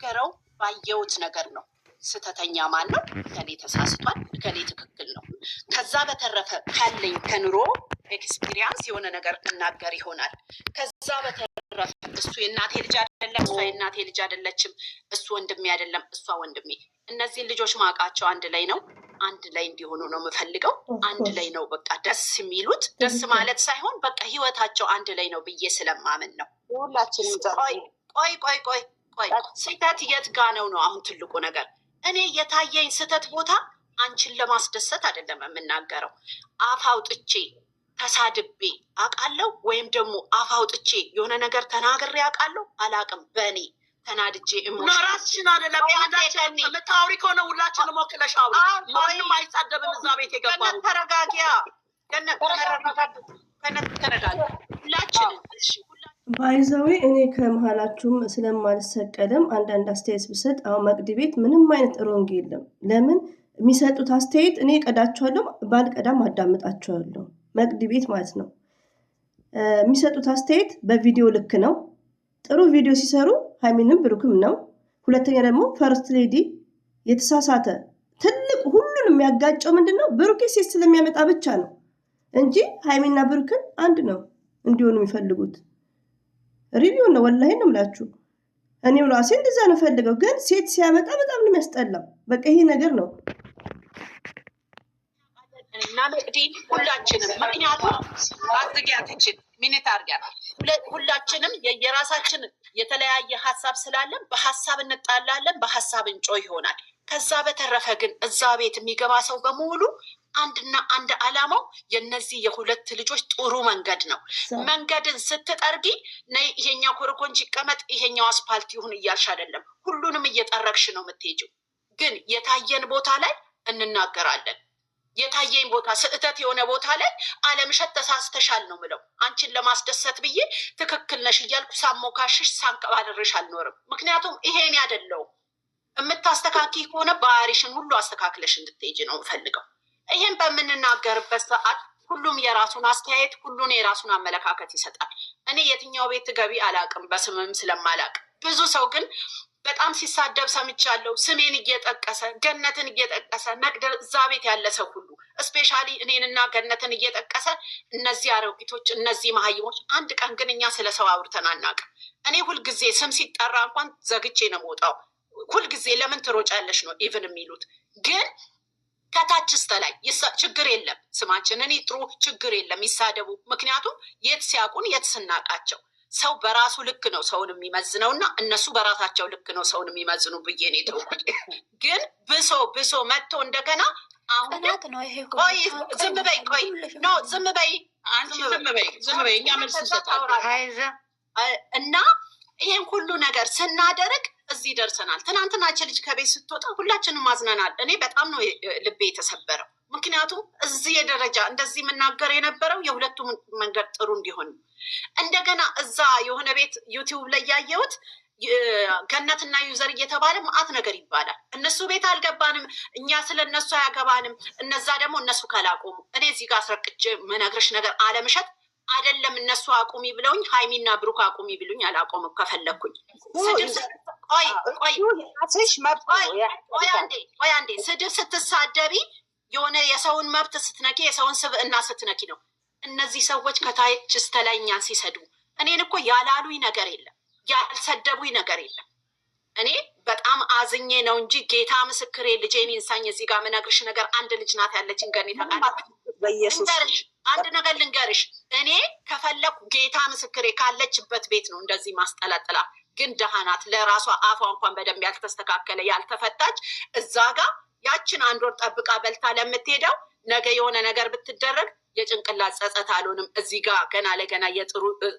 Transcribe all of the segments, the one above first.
የምናገረው ባየሁት ነገር ነው። ስተተኛ ማን ነው? እከሌ ተሳስቷል፣ እከሌ ትክክል ነው። ከዛ በተረፈ ካለኝ ከኑሮ ኤክስፒሪያንስ የሆነ ነገር እናገር ይሆናል። ከዛ በተረፈ እሱ የእናቴ ልጅ አይደለም፣ እሷ የእናቴ ልጅ አይደለችም፣ እሱ ወንድሜ አይደለም፣ እሷ ወንድሜ። እነዚህን ልጆች ማውቃቸው አንድ ላይ ነው፣ አንድ ላይ እንዲሆኑ ነው የምፈልገው። አንድ ላይ ነው በቃ ደስ የሚሉት። ደስ ማለት ሳይሆን በቃ ህይወታቸው አንድ ላይ ነው ብዬ ስለማምን ነው። ሁላችንም ቆይ ስህተት የት ጋ ነው ነው አሁን ትልቁ ነገር። እኔ የታየኝ ስህተት ቦታ አንቺን ለማስደሰት አይደለም የምናገረው። አፍ አውጥቼ ተሳድቤ አውቃለሁ ወይም ደግሞ አፍ አውጥቼ የሆነ ነገር ተናግሬ አውቃለሁ አላውቅም። በእኔ ተናድጄ ራስሽን አይደለም ያንዳችን የምታወሪ ከሆነ ሁላችንም ወክለሽ አውሪ። ማንም አይሳደብም እዛ ቤት የገባው። ተረጋጊያ ተረጋጊ ሁላችንም። እሺ ባይዘዊ እኔ ከመሀላችሁም ስለማልሰቀልም አንዳንድ አስተያየት ብሰጥ አሁን መቅድ ቤት ምንም አይነት ሮንግ የለም። ለምን የሚሰጡት አስተያየት እኔ ቀዳቸዋለሁ፣ ባልቀዳም አዳምጣቸዋለሁ። መቅድ ቤት ማለት ነው የሚሰጡት አስተያየት በቪዲዮ ልክ ነው። ጥሩ ቪዲዮ ሲሰሩ ሃይሚንም ብሩክም ነው። ሁለተኛ ደግሞ ፈርስት ሌዲ የተሳሳተ ትልቅ ሁሉን የሚያጋጨው ምንድን ነው? ብሩኬ ሴት ስለሚያመጣ ብቻ ነው እንጂ ሃይሚና ብሩክን አንድ ነው እንዲሆኑ የሚፈልጉት። ሪቪው ነው ወላሂ ነው የምላችሁ። እኔም ራሴ እንደዛ ነው ፈልገው፣ ግን ሴት ሲያመጣ በጣም ነው የሚያስጠላው። በቃ ይሄ ነገር ነው እና መቅዲ ሁላችንም ምክንያቱም አዝጊያትችን ሚኒት አርጊያ ሁላችንም የራሳችን የተለያየ ሀሳብ ስላለን በሀሳብ እንጣላለን፣ በሀሳብ እንጮ ይሆናል። ከዛ በተረፈ ግን እዛ ቤት የሚገባ ሰው በሙሉ አንድና አንድ አላማው የነዚህ የሁለት ልጆች ጥሩ መንገድ ነው። መንገድን ስትጠርጊ ነይ ይሄኛው ኮረኮንች ይቀመጥ ይሄኛው አስፓልት ይሁን እያልሽ አይደለም። ሁሉንም እየጠረግሽ ነው የምትሄጂው። ግን የታየን ቦታ ላይ እንናገራለን። የታየኝ ቦታ ስህተት የሆነ ቦታ ላይ አለምሸት ተሳስተሻል ነው ምለው። አንቺን ለማስደሰት ብዬ ትክክል ነሽ እያልኩ ሳሞካሽሽ ሳንቀባድርሽ አልኖርም። ምክንያቱም ይሄን ያደለው የምታስተካኪ ከሆነ ባህሪሽን ሁሉ አስተካክለሽ እንድትሄጂ ነው የምፈልገው። ይሄን በምንናገርበት ሰዓት ሁሉም የራሱን አስተያየት፣ ሁሉን የራሱን አመለካከት ይሰጣል። እኔ የትኛው ቤት ገቢ አላቅም፣ በስምም ስለማላቅ። ብዙ ሰው ግን በጣም ሲሳደብ ሰምቻለሁ። ስሜን እየጠቀሰ ገነትን እየጠቀሰ መቅደል እዛ ቤት ያለ ሰው ሁሉ እስፔሻሊ እኔንና ገነትን እየጠቀሰ እነዚህ አሮጊቶች፣ እነዚህ መሀይሞች። አንድ ቀን ግን እኛ ስለ ሰው አውርተን አናውቅም። እኔ ሁልጊዜ ስም ሲጠራ እንኳን ዘግቼ ነው የምወጣው። ሁልጊዜ ለምን ትሮጫለሽ ነው ኢቭን የሚሉት። ግን ከታች እስከ ላይ ችግር የለም ስማችንን ይጥሩ፣ ችግር የለም ይሳደቡ። ምክንያቱም የት ሲያውቁን የት ስናቃቸው። ሰው በራሱ ልክ ነው ሰውን የሚመዝነው እና እነሱ በራሳቸው ልክ ነው ሰውን የሚመዝኑ ብዬ ነው የተውኩት። ግን ብሶ መጥቶ እንደገና አሁን ቆይ ዝም በይ፣ ቆይ ኖ ዝም በይ፣ አንቺ ዝም በይ እኛ መልስ እንሰጣለን እና ይሄን ሁሉ ነገር ስናደርግ እዚህ ደርሰናል። ትናንትናች ልጅ ከቤት ስትወጣ ሁላችንም አዝነናል። እኔ በጣም ነው ልቤ የተሰበረው። ምክንያቱም እዚህ ደረጃ እንደዚህ የምናገር የነበረው የሁለቱም መንገድ ጥሩ እንዲሆን። እንደገና እዛ የሆነ ቤት ዩቲዩብ ላይ ያየሁት ገነትና ዩዘር እየተባለ መዓት ነገር ይባላል። እነሱ ቤት አልገባንም፣ እኛ ስለ እነሱ አያገባንም። እነዛ ደግሞ እነሱ ካላቆሙ እኔ እዚህ ጋር አስረቅቼ መነግርሽ ነገር አለምሸት አይደለም እነሱ አቁሚ ብለውኝ ሃይሚና ብሩክ አቁሚ ብሉኝ አላቆምም። ከፈለግኩኝ ቆይ አንዴ ስድብ ስትሳደቢ የሆነ የሰውን መብት ስትነኪ የሰውን ስብዕና ስትነኪ ነው። እነዚህ ሰዎች ከታች እስከ ላይ እኛን ሲሰድቡ እኔን እኮ ያላሉኝ ነገር የለም፣ ያልሰደቡኝ ነገር የለም። እኔ በጣም አዝኜ ነው እንጂ ጌታ ምስክሬ ልጄን ይንሳኝ። እዚህ ጋር ምነግርሽ ነገር አንድ ልጅ ናት ያለችን ገኔ ተቃልሽ አንድ ነገር ልንገርሽ። እኔ ከፈለኩ ጌታ ምስክሬ ካለችበት ቤት ነው እንደዚህ ማስጠለጥላ። ግን ደሃ ናት፣ ለራሷ አፏ እንኳን በደንብ ያልተስተካከለ ያልተፈታች። እዛ ጋር ያችን አንድ ወር ጠብቃ በልታ ለምትሄደው ነገ የሆነ ነገር ብትደረግ የጭንቅላት ጸጸት አልሆንም። እዚህ ጋር ገና ለገና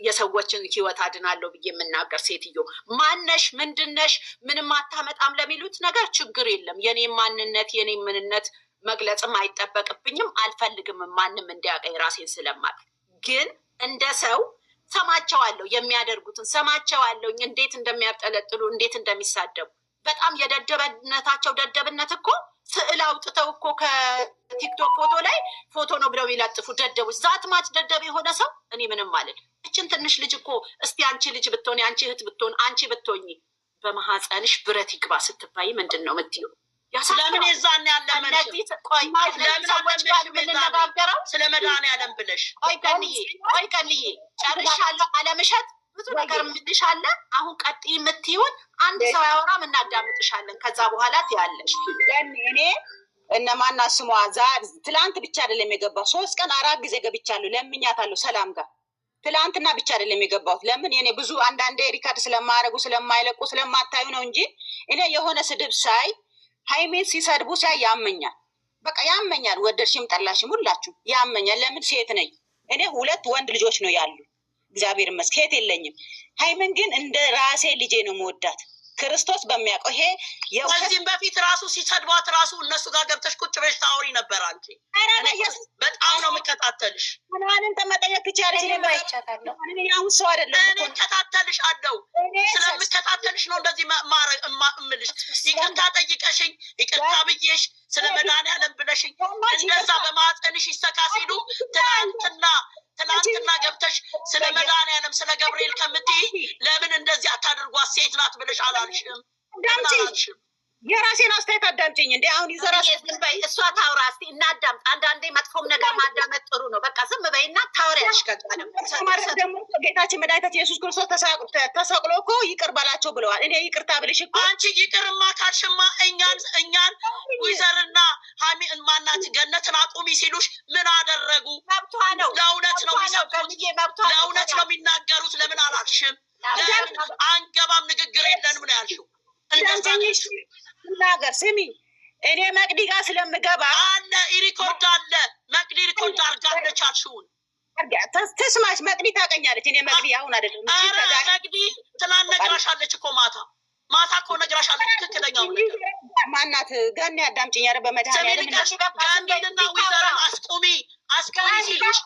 የሰዎችን ህይወት አድናለሁ ብዬ የምናገር ሴትዮ ማነሽ? ምንድነሽ? ምንም አታመጣም ለሚሉት ነገር ችግር የለም። የኔ ማንነት የኔ ምንነት መግለጽም አይጠበቅብኝም፣ አልፈልግም ማንም እንዲያቀኝ ራሴን ስለማቅ። ግን እንደ ሰው ሰማቸዋለሁ፣ የሚያደርጉትን ሰማቸዋለሁ፣ እንዴት እንደሚያጠለጥሉ እንዴት እንደሚሳደቡ። በጣም የደደብነታቸው ደደብነት እኮ ስዕል አውጥተው እኮ ከቲክቶክ ፎቶ ላይ ፎቶ ነው ብለው ይለጥፉ ደደቦች። ዛት ማች ደደብ የሆነ ሰው እኔ ምንም ማለት። እችን ትንሽ ልጅ እኮ እስቲ አንቺ ልጅ ብትሆን አንቺ እህት ብትሆን አንቺ ብትሆኝ በማህፀንሽ ብረት ይግባ ስትባይ ምንድን ነው የምትይው? ለምን የዛን ያለመንሽ? ለምን ሰዎች ጋር የምንነጋገረው ስለ መድኃኒዓለም ብለሽ? ቆይ ቀንዬ ጨርሻለሁ። አለምሸት ብዙ ነገር የምልሻለ። አሁን ቀጥይ የምትይውን አንድ ሰው ያወራም እናዳምጥሻለን። ከዛ በኋላ ትያለሽ። እኔ እነማና ስሟ ትላንት ብቻ አይደለም የገባው 3 ቀን 4 ጊዜ ገብቻለሁ። ለምኛታለሁ ሰላም ጋር ትላንትና ብቻ አይደለም የገባሁት። ለምን እኔ ብዙ አንዳንዴ ሪካርድ ስለማያደርጉ ስለማይለቁ ስለማታዩ ነው እንጂ እኔ የሆነ ስድብ ሳይ ሃይሜን ሲሰድቡ ሳይ ያመኛል። በቃ ያመኛል። ወደድሽም ጠላሽም ሁላችሁ ያመኛል። ለምን ሴት ነኝ እኔ 2 ወንድ ልጆች ነው ያሉ እግዚአብሔር ይመስገን የለኝም። ሃይሜን ግን እንደ ራሴ ልጄ ነው የምወዳት ክርስቶስ በሚያውቀው። ይሄ ከዚህም በፊት ራሱ ሲሰድቧት ራሱ እነሱ ጋር ገብተሽ ቁጭ ብለሽ ታወሪ ነበር አንቺ። በጣም ነው የምከታተልሽ። ምናምን ተመጠየቅ ትችያለሽ። እኔ ያው ሰው አይደለም እኔ እከታተልሽ አለው። ስለምከታተልሽ ነው እንደዚህ እምልሽ። ይቅርታ ጠይቀሽኝ ይቅርታ ብዬሽ ስለ መድኃኒዓለም ብለሽኝ እንደዛ በማህፀንሽ ይሰካ ሲሉ ትናንትና ገብተሽ ስለ መድኃኒዓለም ስለ ገብርኤል ከምትይ ለምን እንደዚህ አታድርጓት ሴት ናት ብለሽ አላልሽም? የራሴን አስተያየት አዳምጪኝ። እንደ አሁን ይዘራሽ ዝም በይ። እሷ ታውራ እስቲ እናዳምጥ። አንዳንዴ መጥፎም ነገር ማዳመጥ ጥሩ ነው። በቃ ዝም በይና ታውሪያለሽ። ደግሞ ጌታችን መድኃኒታችን ኢየሱስ ክርስቶስ ተሰቅሎ እኮ ይቅር በላቸው ብለዋል። እኔ ይቅርታ ብልሽ እኮ አንቺ ይቅርማ ካልሽማ እኛን ዊዘርና ሀሚ ማናት ገነትን አቁሚ ሲሉሽ ምን አደረጉ? መብቷ ነው። ለእውነት ነው የሚሰብኩት፣ ለእውነት ነው የሚናገሩት። ለምን አላልሽም? አንገባም ንግግር የለንም ነው ያልሽው። ነገር ስሚ፣ እኔ መቅዲ ጋር ስለምገባ አለ ሪኮርድ አለ። መቅዲ ሪኮርድ አርጋለች አልሽውን ትስማሽ። መቅዲ ታውቀኛለች። እኔ መቅዲ አሁን አይደለም መቅዲ ትናንት ነግራሻለች እኮ ማታ እኮ ነግራሻለች። ትክክለኛው ነገር ማናት? ገና አዳምጪኝ። ኧረ በመድኃኒዓለም ጋንዲና ዊዘርን አስቁሚ ሲሉሽ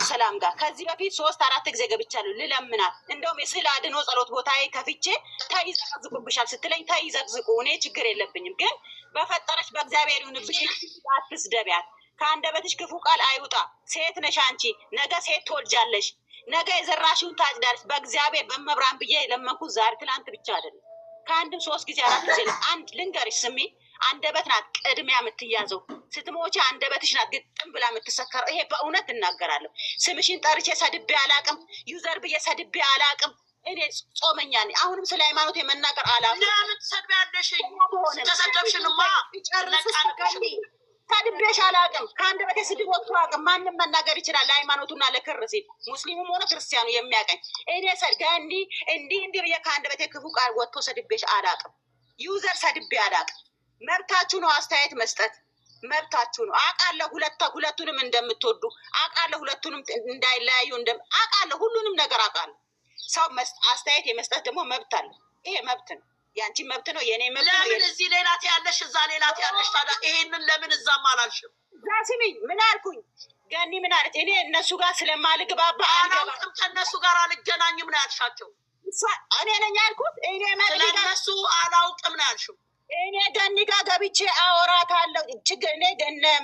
ሰላም ጋር ከዚህ በፊት 3-4 ጊዜ ገብቻለሁ ልለምናት። እንደውም የስዕል አድኖ ጸሎት ቦታዬ ከፍቼ ተይዘቅዝቁብሻል ስትለኝ ተይዘቅዝቁ፣ እኔ ችግር የለብኝም፣ ግን በፈጠረች በእግዚአብሔር ይሁንብሽ፣ አትስደቢያት፣ ከአንደበትሽ ክፉ ቃል አይውጣ። ሴት ነሽ አንቺ፣ ነገ ሴት ትወልጃለሽ፣ ነገ የዘራሽውን ታጭዳለሽ። በእግዚአብሔር በመብራን ብዬ የለመንኩት ዛሬ ትላንት ብቻ አይደለም፣ ከአንድም 3 ጊዜ 4 ጊዜ። አንድ ልንገርሽ ስሚ፣ አንደበት ናት ቅድሚያ የምትያዘው። ስትሞቺ አንደበትሽ ናት ግጥም ብላ የምትሰከረው። ይሄ በእውነት እናገራለሁ። ስምሽን ጠርቼ ሰድቤ አላቅም፣ ዩዘር ብዬ ሰድቤ አላቅም። እኔ ጾመኛ ነኝ። አሁንም ስለ ሃይማኖት የመናገር አላቅም። ለምን ትሰድቢያለሽ? ተሰደብሽንማ ሰድቤሽ አላቅም። ከአንደበቴ ስድብ ወጥቶ አቅም። ማንም መናገር ይችላል ለሃይማኖቱና ለክር ሲል፣ ሙስሊሙም ሆነ ክርስቲያኑ የሚያቀኝ። እኔ እንዲህ ብዬ ከአንደበቴ ክፉ ቃል ወጥቶ ሰድቤሽ አላቅም። ዩዘር ሰድቤ አላቅም። መብታችሁ ነው አስተያየት መስጠት፣ መብታችሁ ነው። አውቃለሁ ሁለቱንም እንደምትወዱ አውቃለሁ። ሁለቱንም እንዳይለያዩ አውቃለሁ። ሁሉንም ነገር አውቃለሁ። ሰው አስተያየት የመስጠት ደግሞ መብት አለ። ይሄ መብት ነው። ያንቺ መብት ነው፣ የኔ መብት ነው። ለምን እዚህ ሌላት ያለሽ እዛ ሌላት ያለሽ? ታዲያ ይሄንን ለምን እዛም አላልሽም? እዛ ስሚኝ፣ ምን አልኩኝ? ገኒ ምን አለች? እኔ እነሱ ጋር ስለማልግባባ አላውቅም፣ ከእነሱ ጋር አልገናኝም ነው ያልሻቸው። እኔ ነኝ ያልኩት። እኔ ስለእነሱ አላውቅም ነው ያልሽው። እኔ ገኒ ጋር ገብቼ አወራታለሁ።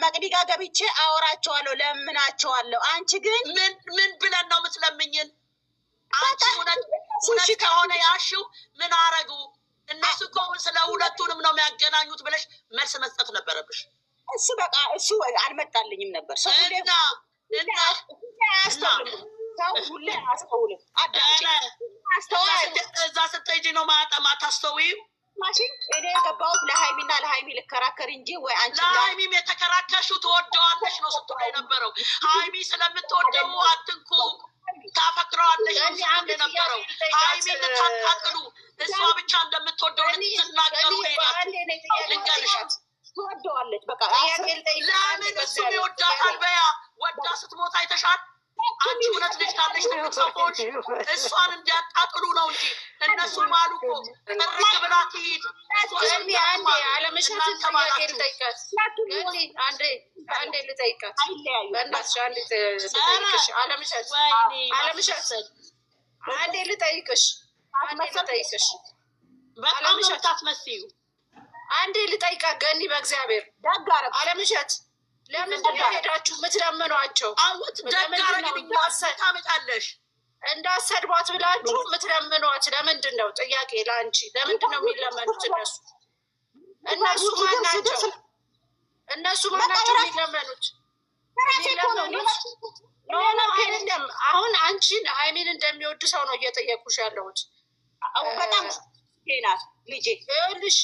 መቅዲ ጋር ገብቼ አወራቸዋለሁ፣ ለምናቸዋለሁ። አንቺ ግን ምን ብለን ነው የምትለምኝን? አንቺ እውነት ከሆነ ያልሽው ምን አረጉ እነሱ እኮ ስለ ሁለቱንም ነው የሚያገናኙት ብለሽ መልስ መስጠት ነበረብሽ። እሱ በቃ እሱ አልመጣልኝም ነበር። ሰው ሁሌ አያስተውልም። እዛ ስትሄጂ ነው ማታስተውይው። እኔ የገባሁት ለሀይሚና ለሀይሚ ልከራከር እንጂ ወይ አንቺ ለሀይሚም የተከራከርሽው ትወደዋለሽ ነው ስትሆን የነበረው። ሀይሚ ስለምትወደው አትንኩ ታፈቅረዋለሽ የነበረው። ሀይሚን ልታቃጥሉ እሷ ብቻ እንደምትወደው ልትናገሩ ልንገርሽ ትወደዋለች። በቃ ለምን እሱ ይወዳታል? በያ ወዳ ስትሞት አይተሻል። አንቺ እውነት ልጅ ካለሽ ትልቅ ሰው ከሆንሽ እሷን እንዲያጣጥሉ ነው እንጂ እነሱ ማሉ እኮ ጥርግ ብላ ትሂድ። በጣም ነው የምታስመስዪው። አንዴ ልጠይቃት ገኒ፣ በእግዚአብሔር አለምሸት ለምንድን ነው ሄዳችሁ የምትለምኗቸው? አውት ደጋረግኝ ታመጣለሽ። እንዳሰድቧት ብላችሁ የምትለምኗት ለምንድን ነው? ጥያቄ ለአንቺ ለምንድን ነው የሚለመኑት? እነሱ ማናቸው? እነሱ ማናቸው የሚለመኑት? አይደለም። አሁን አንቺን ሀይሚን እንደሚወድ ሰው ነው እየጠየቁሽ ያለሁት። በጣም ናት ልጄ። ይኸውልሽ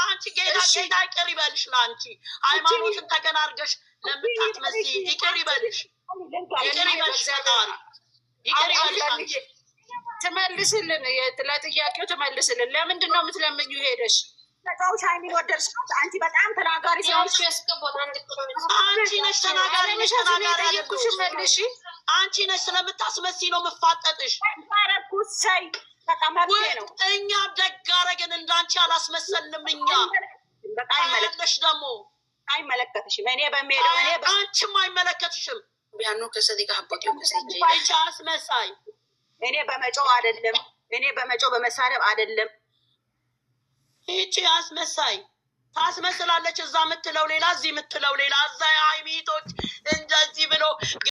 አንቺ ጌታ ይቅር ይበልሽ። ለአንቺ ሃይማኖትን ተገን አድርገሽ ለምታትመስይ ይቅር ይበልሽ። ይቅር ይበልሽ ፈጣሪ ይቅር ይበልሽ። ትመልስልን፣ ለጥያቄው ትመልስልን። ለምንድን ነው የምትለምኙ? ሄደሽ ተጫውሽ ሀይሚን ወደድሽ። አንቺ በጣም ተናጋሪ ስለሆንሽ አንቺ ነሽ ተናጋሪ ነሽ። ተናጋሪ ጠየኩሽ መልሽ። አንቺ ነሽ ስለምታስመስይ ነው የምፋጠጥሽ። ረኩሰይ ተቀመጤ ነው። እኛም ደግ አደረግን እንዳንቺ አላስመሰልንም። እኛ ያለሽ ደግሞ አይመለከትሽም። እኔ በሚሄደው እኔ አንቺም አይመለከትሽም። ቢያኑ ከሰዲ ጋር ሀቦት ይወሰጂ እቻ አስመሳይ እኔ በመጮህ አይደለም፣ እኔ በመጮህ በመሳደብ አይደለም። ይቺ አስመሳይ ታስመስላለች። እዛ የምትለው ሌላ፣ እዚህ የምትለው ሌላ። እዛ